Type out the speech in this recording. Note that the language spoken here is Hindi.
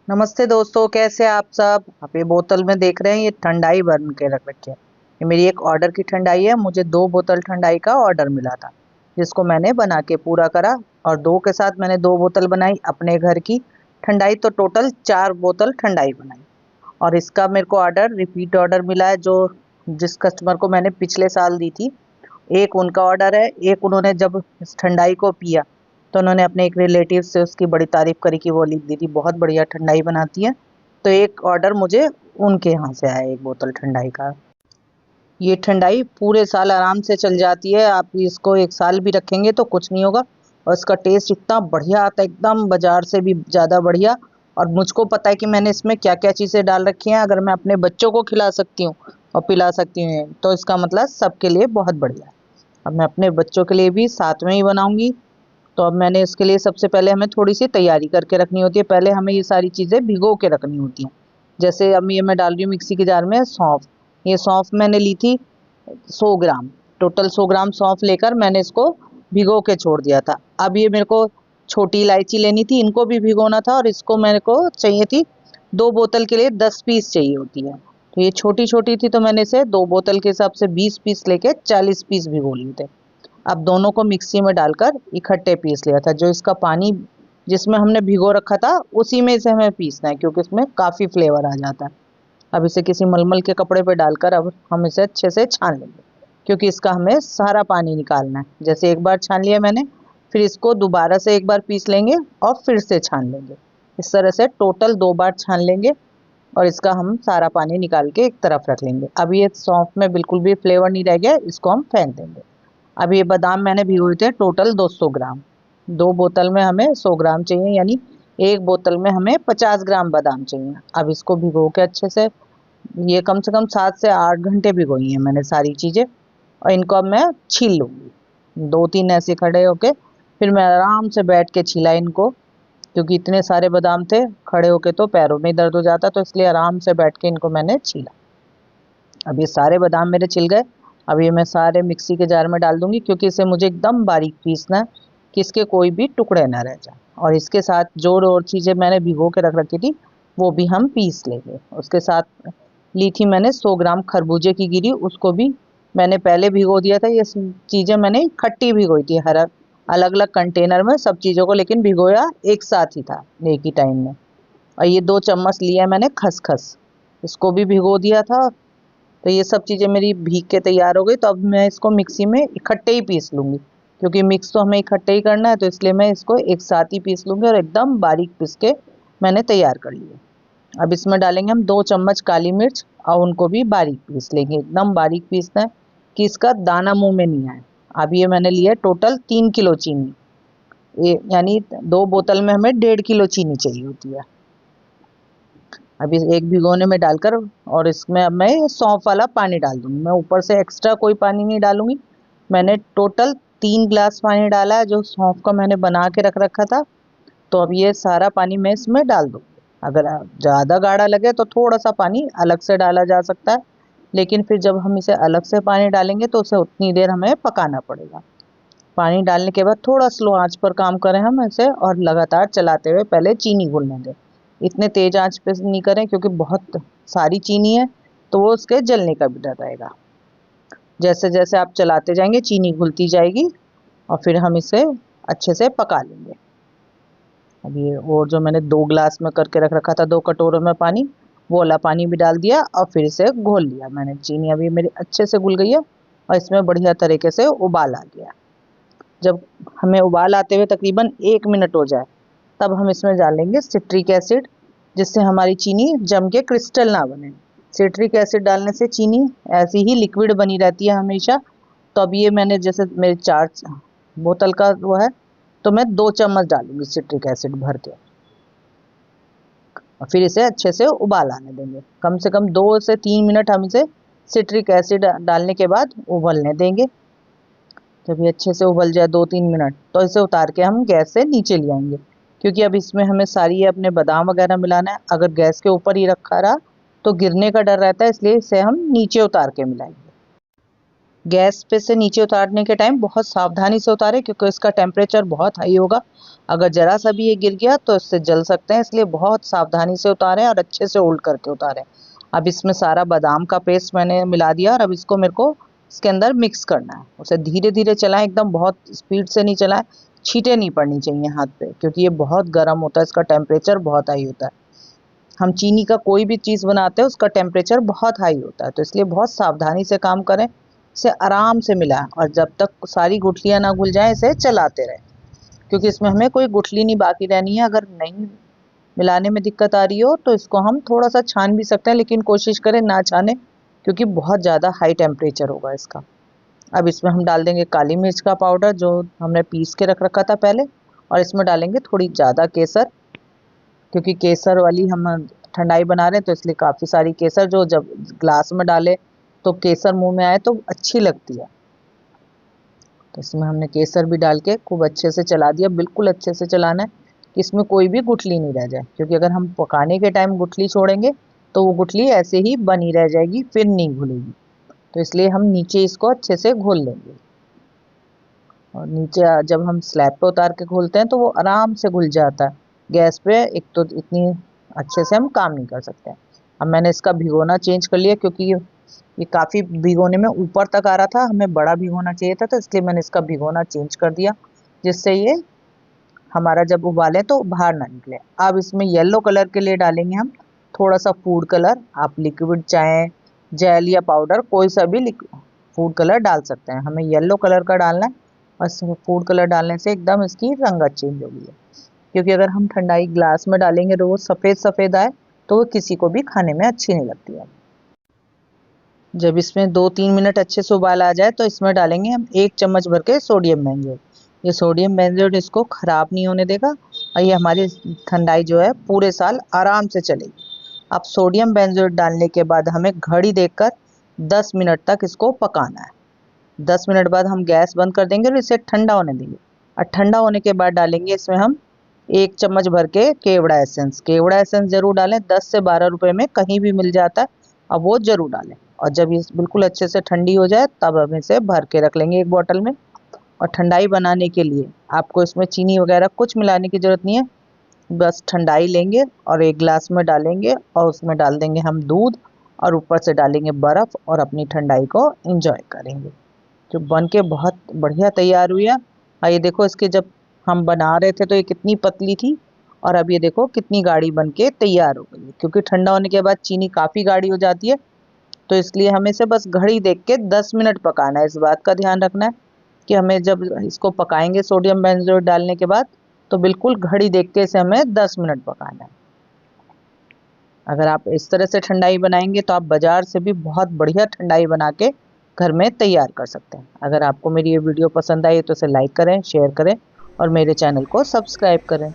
नमस्ते दोस्तों, कैसे आप सब। आप ये बोतल में देख रहे हैं, ये ठंडाई भर के रख रखी है। ये मेरी एक ऑर्डर की ठंडाई है। मुझे 2 बोतल ठंडाई का ऑर्डर मिला था, जिसको मैंने बना के पूरा करा। और दो के साथ मैंने 2 बोतल बनाई अपने घर की ठंडाई, तो टोटल 4 बोतल ठंडाई बनाई। और इसका मेरे को ऑर्डर रिपीट ऑर्डर मिला है, जो जिस कस्टमर को मैंने पिछले साल दी थी। एक उनका ऑर्डर है। एक उन्होंने जब इस ठंडाई को पिया तो उन्होंने अपने एक रिलेटिव से उसकी बड़ी तारीफ करी कि वो लिख दी थी, बहुत बढ़िया ठंडाई बनाती है। तो एक ऑर्डर मुझे उनके यहाँ से आया, 1 बोतल ठंडाई का। ये ठंडाई पूरे साल आराम से चल जाती है। आप इसको 1 साल भी रखेंगे तो कुछ नहीं होगा। और इसका टेस्ट इतना बढ़िया आता है, एकदम बाजार से भी ज़्यादा बढ़िया। और मुझको पता है कि मैंने इसमें क्या क्या चीज़ें डाल रखी हैं। अगर मैं अपने बच्चों को खिला सकती हूँ और पिला सकती हूँ, तो इसका मतलब सबके लिए बहुत बढ़िया है। अब मैं अपने बच्चों के लिए भी साथ में ही बनाऊंगी। तो अब मैंने इसके लिए सबसे पहले हमें थोड़ी सी तैयारी करके रखनी होती है। पहले हमें ये सारी चीज़ें भिगो के रखनी होती हैं। जैसे अब ये मैं डाल रही हूँ मिक्सी के जार में सौंफ। ये सौंफ मैंने ली थी 100 ग्राम। टोटल 100 ग्राम सौंफ लेकर मैंने इसको भिगो के छोड़ दिया था। अब ये मेरे को छोटी इलायची लेनी थी, इनको भी भिगोना था। और इसको मेरे को चाहिए थी 2 बोतल के लिए 10 पीस चाहिए होती है। तो ये छोटी छोटी थी, तो मैंने इसे 2 बोतल के हिसाब से 20 पीस लेके 40 पीस भिगो लिए थे। अब दोनों को मिक्सी में डालकर इकट्ठे पीस लिया था। जो इसका पानी जिसमें हमने भिगो रखा था उसी में इसे हमें पीसना है, क्योंकि इसमें काफ़ी फ्लेवर आ जाता है। अब इसे किसी मलमल के कपड़े पर डालकर अब हम इसे अच्छे से छान लेंगे, क्योंकि इसका हमें सारा पानी निकालना है। जैसे एक बार छान लिया मैंने, फिर इसको दोबारा से एक बार पीस लेंगे और फिर से छान लेंगे। इस तरह से टोटल 2 बार छान लेंगे और इसका हम सारा पानी निकाल के एक तरफ रख लेंगे। अब ये सौंफ में बिल्कुल भी फ्लेवर नहीं रह गया, इसको हम फेंक देंगे। अब ये बादाम मैंने भिगोए थे टोटल 200 ग्राम। 2 बोतल में हमें 100 ग्राम चाहिए, यानी एक बोतल में हमें 50 ग्राम बादाम चाहिए। अब इसको भिगो के अच्छे से, ये कम से कम 7 से 8 घंटे भिगोई हैं मैंने सारी चीज़ें। और इनको अब मैं छील लूँगी 2-3 ऐसे खड़े होके। फिर मैं आराम से बैठ के छीला इनको, क्योंकि इतने सारे बादाम थे, खड़े होके तो पैरों में ही दर्द हो जाता, तो इसलिए आराम से बैठ के इनको मैंने छीला। अब ये सारे बादाम मेरे छिल गए। अब ये मैं सारे मिक्सी के जार में डाल दूंगी, क्योंकि इसे मुझे एकदम बारीक पीसना है कि इसके कोई भी टुकड़े ना रह जाए। और इसके साथ जो और चीज़ें मैंने भिगो के रख रखी थी वो भी हम पीस लेंगे। उसके साथ ली थी मैंने 100 ग्राम खरबूजे की गिरी, उसको भी मैंने पहले भिगो दिया था। ये चीज़ें मैंने इकट्ठी भिगोई थी, हर अलग अलग कंटेनर में सब चीज़ों को, लेकिन भिगोया एक साथ ही था, एक ही टाइम में। और ये 2 चम्मच लिया मैंने खसखस, इसको भी भिगो दिया था। तो ये सब चीज़ें मेरी भीग के तैयार हो गई। तो अब मैं इसको मिक्सी में इकट्ठे ही पीस लूँगी, क्योंकि मिक्स तो हमें इकट्ठे ही करना है, तो इसलिए मैं इसको एक साथ ही पीस लूँगी और एकदम बारीक पीस के मैंने तैयार कर लिया। अब इसमें डालेंगे हम 2 चम्मच काली मिर्च और उनको भी बारीक पीस लेंगे। एकदम बारीक पीसना है कि इसका दाना मुंह में नहीं आए। अब ये मैंने लिया टोटल 3 किलो चीनी। ये यानी 2 बोतल में हमें 1.5 किलो चीनी चाहिए होती है। अब इस एक भिगोने में डालकर, और इसमें अब मैं सौंफ वाला पानी डाल दूंगी। मैं ऊपर से एक्स्ट्रा कोई पानी नहीं डालूंगी। मैंने टोटल 3 गिलास पानी डाला है, जो सौंफ का मैंने बना के रख रखा था। तो अब ये सारा पानी मैं इसमें डाल दूंगी। अगर ज़्यादा गाढ़ा लगे तो थोड़ा सा पानी अलग से डाला जा सकता है, लेकिन फिर जब हम इसे अलग से पानी डालेंगे तो उसे उतनी देर हमें पकाना पड़ेगा। पानी डालने के बाद थोड़ा स्लो आंच पर काम करें हम इसे, और लगातार चलाते हुए पहले चीनी घुलने दें। इतने तेज आंच पे नहीं करें, क्योंकि बहुत सारी चीनी है तो वो उसके जलने का भी डर रहेगा। जैसे जैसे आप चलाते जाएंगे चीनी घुलती जाएगी, और फिर हम इसे अच्छे से पका लेंगे। अब ये और जो मैंने 2 गिलास में करके रख रखा था, 2 कटोरों में पानी, वो वाला पानी भी डाल दिया और फिर इसे घोल लिया मैंने। चीनी अभी मेरी अच्छे से घुल गई है और इसमें बढ़िया तरीके से उबाल आ गया। जब हमें उबाल आते हुए तकरीबन 1 मिनट हो जाए, तब हम इसमें डालेंगे सिट्रिक एसिड, जिससे हमारी चीनी जम के क्रिस्टल ना बने। सिट्रिक एसिड डालने से चीनी ऐसी ही लिक्विड बनी रहती है हमेशा। तो अब ये मैंने, जैसे मेरे 4 बोतल का वो है, तो मैं 2 चम्मच डालूंगी सिट्रिक एसिड भर के। और फिर इसे अच्छे से उबाल आने देंगे। कम से कम 2 से 3 मिनट हम इसे सिट्रिक एसिड डालने के बाद उबलने देंगे। जब ये अच्छे से उबल जाए 2-3 मिनट, तो इसे उतार के हम गैस से नीचे ले आएंगे, क्योंकि अब इसमें हमें सारी अपने बादाम वगैरह मिलाना है। अगर गैस के ऊपर ही रखा रहा तो गिरने का डर रहता है, इसलिए इसे हम नीचे उतार के मिलाएंगे। गैस पे से नीचे उतारने के टाइम बहुत सावधानी से उतारें, क्योंकि इसका टेम्परेचर बहुत हाई होगा। अगर ज़रा सा भी ये गिर गया तो इससे जल सकते हैं, इसलिए बहुत सावधानी से उतारें और अच्छे से उल्ट करके उतारें। अब इसमें सारा बादाम का पेस्ट मैंने मिला दिया और अब इसको मेरे को इसके अंदर मिक्स करना है। उसे धीरे धीरे चलाएं, एकदम बहुत स्पीड से नहीं चलाएं, छींटे नहीं पड़नी चाहिए हाथ पे, क्योंकि ये बहुत गर्म होता है, इसका टेम्परेचर बहुत हाई होता है। हम चीनी का कोई भी चीज़ बनाते हैं उसका टेम्परेचर बहुत हाई होता है, तो इसलिए बहुत सावधानी से काम करें। इसे आराम से मिलाएं और जब तक सारी गुठलियाँ ना घुल जाएं इसे चलाते रहें, क्योंकि इसमें हमें कोई गुठली नहीं बाकी रहनी है। अगर नहीं मिलाने में दिक्कत आ रही हो तो इसको हम थोड़ा सा छान भी सकते हैं, लेकिन कोशिश करें ना छाने, क्योंकि बहुत ज़्यादा हाई टेम्परेचर होगा इसका। अब इसमें हम डाल देंगे काली मिर्च का पाउडर जो हमने पीस के रख रखा था पहले, और इसमें डालेंगे थोड़ी ज़्यादा केसर, क्योंकि केसर वाली हम ठंडाई बना रहे हैं, तो इसलिए काफ़ी सारी केसर जो जब ग्लास में डाले तो केसर मुंह में आए तो अच्छी लगती है। तो इसमें हमने केसर भी डाल के खूब अच्छे से चला दिया। बिल्कुल अच्छे से चलाना है कि इसमें कोई भी गुठली नहीं रह जाए, क्योंकि अगर हम पकाने के टाइम गुठली छोड़ेंगे तो वो गुठली ऐसे ही बनी रह जाएगी, फिर नहीं घुलेगी। तो इसलिए हम नीचे इसको अच्छे से घोल लेंगे, और नीचे जब हम स्लैब पे उतार के घोलते हैं तो वो आराम से घुल जाता है। गैस पे एक तो इतनी अच्छे से हम काम नहीं कर सकते हैं। अब मैंने इसका भिगोना चेंज कर लिया, क्योंकि ये काफ़ी भिगोने में ऊपर तक आ रहा था, हमें बड़ा भिगोना चाहिए था, तो इसलिए मैंने इसका भिगोना चेंज कर दिया, जिससे ये हमारा जब उबाले तो बाहर ना निकले। अब इसमें येलो कलर के लिए डालेंगे हम थोड़ा सा फूड कलर। आप लिक्विड चाहें जेल या पाउडर कोई सा भी फूड कलर डाल सकते हैं। हमें येलो कलर का डालना है, और इसमें फूड कलर डालने से एकदम इसकी रंगत चेंज होगी है। क्योंकि अगर हम ठंडाई ग्लास में डालेंगे तो वो सफ़ेद सफ़ेद आए तो वो किसी को भी खाने में अच्छी नहीं लगती है। जब इसमें 2-3 मिनट अच्छे से उबाल आ जाए तो इसमें डालेंगे हम 1 चम्मच भर के सोडियम बेंजोएट। ये सोडियम बेंजोएट इसको ख़राब नहीं होने देगा, और ये हमारी ठंडाई जो है पूरे साल आराम से चलेगी। अब सोडियम बेंजोएट डालने के बाद हमें घड़ी देखकर 10 मिनट तक इसको पकाना है। 10 मिनट बाद हम गैस बंद कर देंगे और इसे ठंडा होने देंगे, और ठंडा होने के बाद डालेंगे इसमें हम 1 चम्मच भर के केवड़ा एसेंस। केवड़ा एसेंस ज़रूर डालें, 10 से 12 रुपए में कहीं भी मिल जाता है, अब वो ज़रूर डालें। और जब ये बिल्कुल अच्छे से ठंडी हो जाए तब हम इसे भर के रख लेंगे एक बॉटल में। और ठंडाई बनाने के लिए आपको इसमें चीनी वगैरह कुछ मिलाने की ज़रूरत नहीं है, बस ठंडाई लेंगे और एक गिलास में डालेंगे और उसमें डाल देंगे हम दूध, और ऊपर से डालेंगे बर्फ़, और अपनी ठंडाई को एंजॉय करेंगे, जो बन के बहुत बढ़िया तैयार हुई है। और ये देखो, इसके जब हम बना रहे थे तो ये कितनी पतली थी, और अब ये देखो कितनी गाढ़ी बन के तैयार हो गई है। क्योंकि ठंडा होने के बाद चीनी काफ़ी गाढ़ी हो जाती है, तो इसलिए हमें इसे बस घड़ी देख के 10 मिनट पकाना है। इस बात का ध्यान रखना है कि हमें जब इसको पकाएंगे सोडियम बेंजोएट डालने के बाद, तो बिल्कुल घड़ी देख के इसे हमें 10 मिनट पकाना है। अगर आप इस तरह से ठंडाई बनाएंगे तो आप बाज़ार से भी बहुत बढ़िया ठंडाई बना के घर में तैयार कर सकते हैं। अगर आपको मेरी ये वीडियो पसंद आई तो इसे लाइक करें, शेयर करें और मेरे चैनल को सब्सक्राइब करें।